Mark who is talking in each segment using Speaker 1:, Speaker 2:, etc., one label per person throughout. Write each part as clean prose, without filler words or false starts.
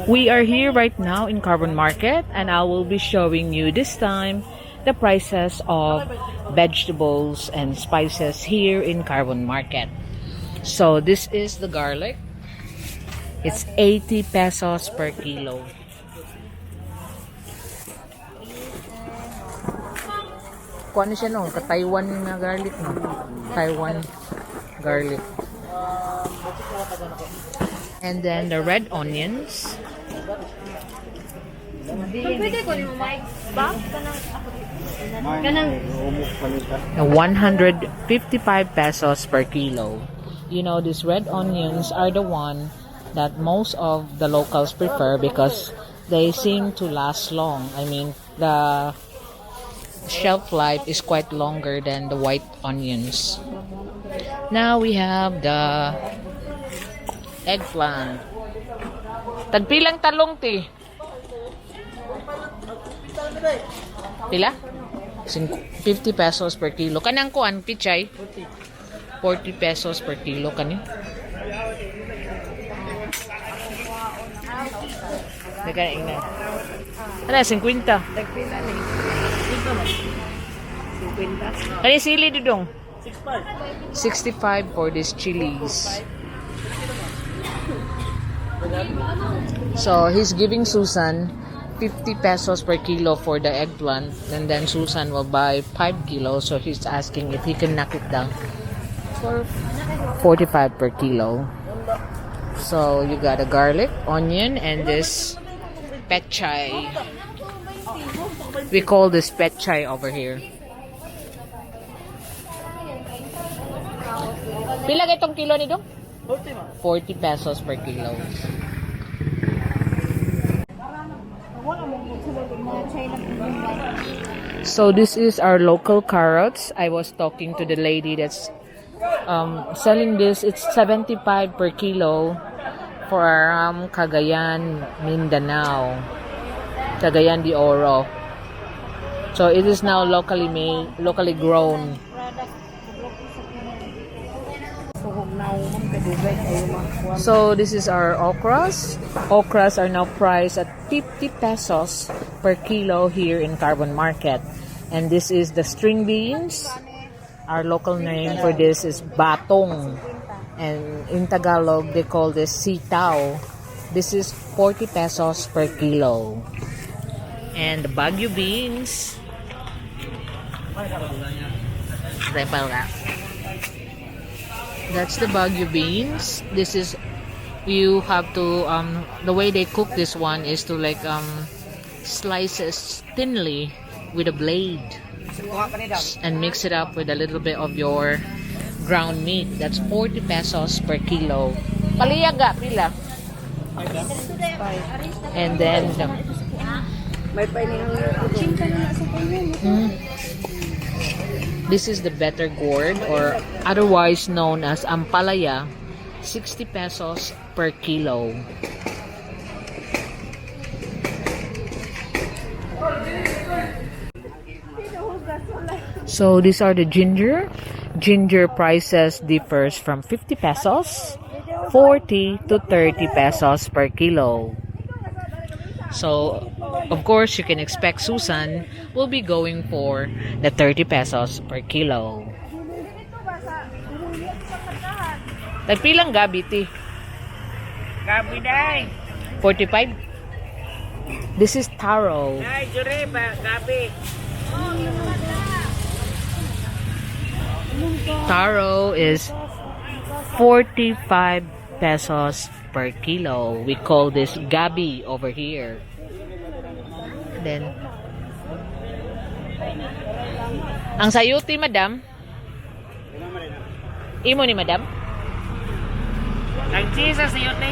Speaker 1: We are here right now in Carbon Market, and I will be showing you this time the prices of vegetables and spices here in Carbon Market. So this is the garlic. It's 80 pesos per kilo. Kuha na siya no, ka-Taiwan na garlic no. Taiwan garlic. And then the red onions. The 155 pesos per kilo. You know, these red onions are the one that most of the locals prefer because they seem to last long. I mean, the shelf life is quite longer than the white onions. Now we have the eggplant. Tagpilang talong ti? Pila? 50 pesos per kilo. Kanang kuan, pichay? 40 pesos per kilo kani. Nagkain na. Ano, 50?
Speaker 2: Tagpila ni. 50.
Speaker 1: Kani sili dudong? 65 for these chilies. So he's giving Susan 50 pesos per kilo for the eggplant, and then Susan will buy 5 kilos, so he's asking if he can knock it down for 45 per kilo. So you got a garlic, onion, and this pechay. We call this pechay over here. Pila itong kilo ni dong? 40 pesos per kilo. So this is our local carrots. I was talking to the lady that's selling this. It's 75 per kilo for Cagayan, Mindanao, Cagayan de Oro. So it is now locally made, locally grown. So this is our okras. Okras are now priced at 50 pesos per kilo here in Carbon Market. And this is the string beans. Our local name for this is batong. And in Tagalog, they call this sitaw. This is 40 pesos per kilo. And the Baguio beans. That's the Baguio beans. This is, you have to, the way they cook this one is to like slice it thinly with a blade and mix it up with a little bit of your ground meat. That's 40 pesos per kilo. Paliyaga, pila. And then this is the better gourd, or otherwise known as ampalaya, 60 pesos per kilo. So these are the ginger. Ginger prices differs from 50 pesos, 40 to 30 pesos per kilo. So of course you can expect Susan will be going for the 30 pesos per kilo. Nagpilang gabi ti?
Speaker 2: Gabi day.
Speaker 1: 45? This is Taro.
Speaker 2: Day, jure ba gabi.
Speaker 1: Taro is 45 pesos per kilo. We call this gabi over here. Then ang sayuti, madam? Imo ni madam?
Speaker 2: Nag-cheese sa sayote.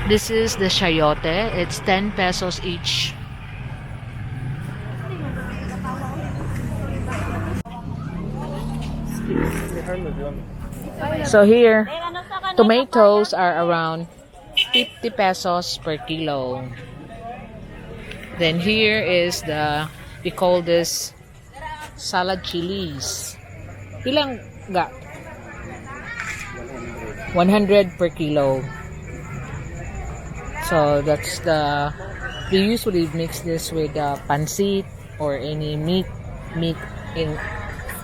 Speaker 1: This is the chayote. It's 10 pesos each. So here, tomatoes are around 50 pesos per kilo. Then here is the, we call this salad chilies. Ilang ga? 100 per kilo. So that's we usually mix this with pancit or any meat in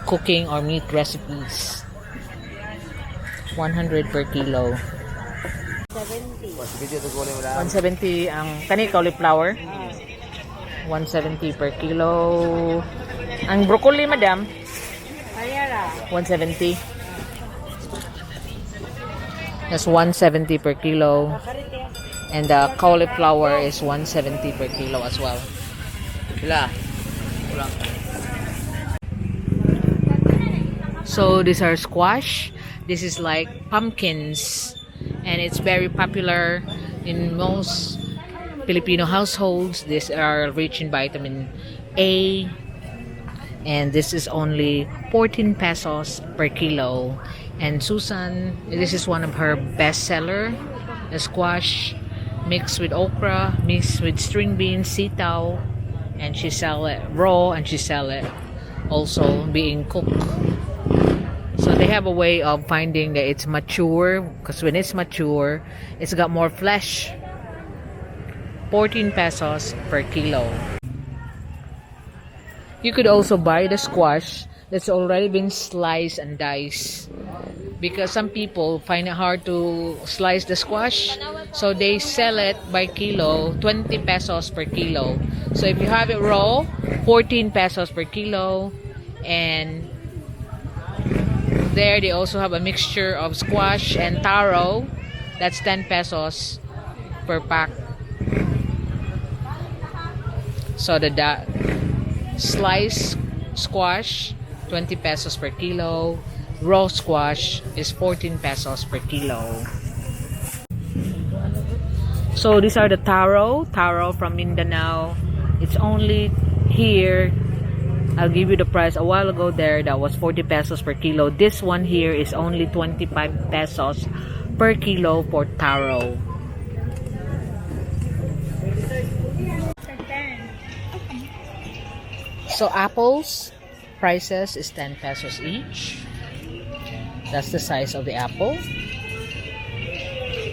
Speaker 1: cooking or meat recipes. 100 per kilo. 170 ang cauliflower. 170 per kilo. Ang broccoli, madam? 170. That's 170 per kilo. And the cauliflower is 170 per kilo as well. So these are squash. This is like pumpkins. And it's very popular in most Filipino households. These are rich in vitamin A. And this is only 14 pesos per kilo. And Susan, this is one of her best seller. The squash mixed with okra, mixed with string beans, sitaw. And she sell it raw and she sell it also being cooked. So they have a way of finding that it's mature, because when it's mature, it's got more flesh. 14 pesos per kilo. You could also buy the squash that's already been sliced and diced, because some people find it hard to slice the squash, so they sell it by kilo, 20 pesos per kilo. So if you have it raw, 14 pesos per kilo. And there they also have a mixture of squash and taro. That's 10 pesos per pack. So the sliced squash, 20 pesos per kilo. Raw squash is 14 pesos per kilo. So these are the taro from Mindanao. It's only here. I'll give you the price. A while ago there, that was 40 pesos per kilo. This one here is only 25 pesos per kilo for taro. So apples, prices is 10 pesos each. That's the size of the apple.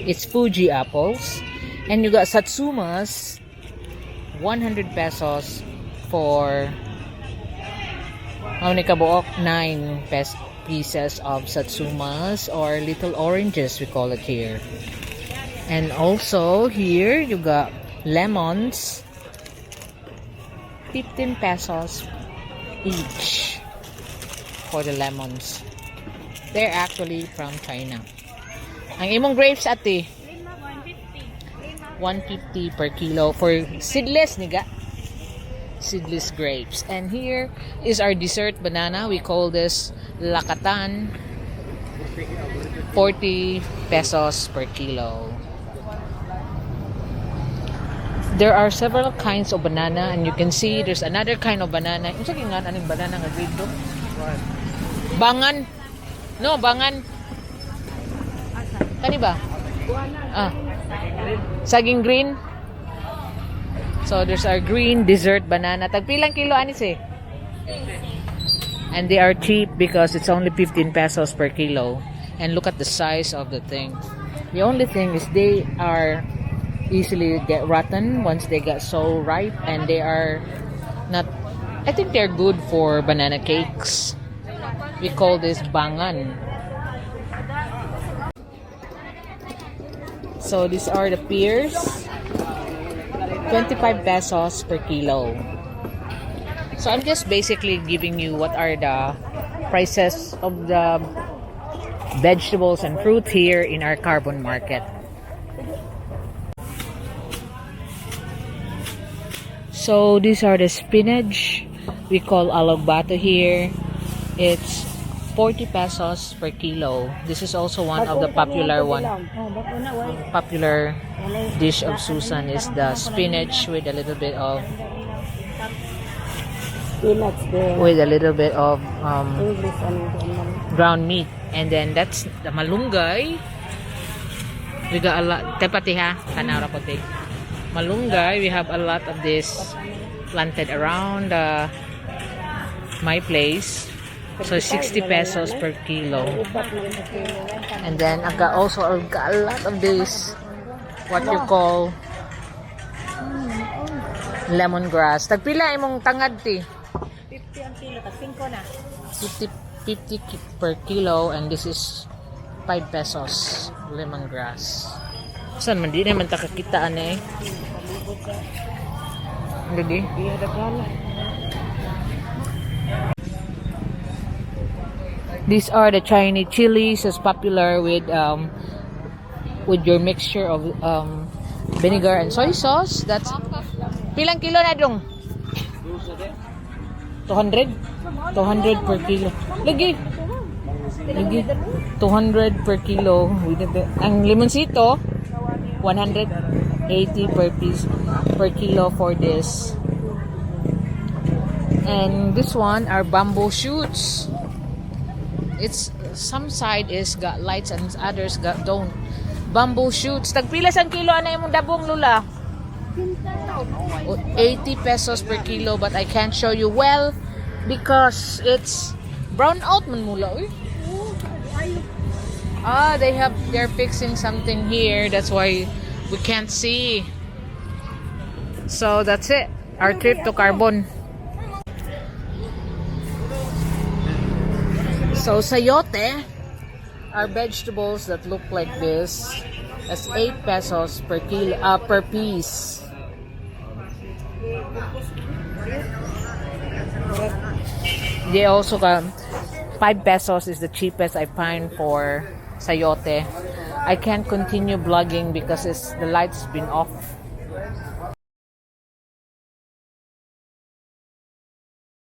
Speaker 1: It's Fuji apples. And you got Satsumas, 100 pesos for how many kabuok? 9 pieces of Satsumas, or little oranges we call it here. And also here you got lemons, 15 pesos each for the lemons. They're actually from China. Ang imong grapes, ate? 150 per kilo for seedless niga. Seedless grapes. And here is our dessert banana. We call this lakatan. 40 pesos per kilo. There are several kinds of banana, and you can see there's another kind of banana. Yung saging nga, anong banana nga grade to? Bangan. No, bangan. Kani ba? Saging green. So there's our green dessert banana. Tagpilang kilo anis eh. And they are cheap because it's only 15 pesos per kilo. And look at the size of the thing. The only thing is they are easily get rotten once they get so ripe, and they are not, I think they're good for banana cakes. We call this bangan. So these are the pears, 25 pesos per kilo. So I'm just basically giving you what are the prices of the vegetables and fruit here in our carbon market. So these are the spinach. We call alogbato here. It's 40 pesos per kilo. This is also one of the popular popular dish of Susan is the spinach with a little bit of ground meat. And then that's the malunggay. We got a lot. Tepatiha, kanara pote. Malunggay, we have a lot of this planted around my place. So 60 pesos per kilo. And then I got also a lot of this, what you call lemongrass. Tagpila imong tangad ti?
Speaker 2: 50 ang kilo, tas 5 na.
Speaker 1: 50 per kilo, and this is 5 pesos lemongrass. Saan man di naman takakitaan eh. Ano di?
Speaker 2: Iya daghan.
Speaker 1: These are the Chinese chilies, is popular with your mixture of vinegar and soy sauce. That's pilang kilo na dong? 200? 200 per kilo. Lagi. 200 per kilo. Ang limoncito, 180 per piece per kilo for this. And this one are bamboo shoots. It's some side is got lights and others don't. Bamboo shoots. Tagpila sang kilo ana imong dabong lula? 80 pesos per kilo, but I can't show you well because it's brown out man mula. They're fixing something here, that's why we can't see. So that's it, our trip to Carbon. So sayote are vegetables that look like this. That's 8 pesos per kilo, per piece. They also got 5 pesos is the cheapest I find for sayote. I can't continue vlogging because the lights been off.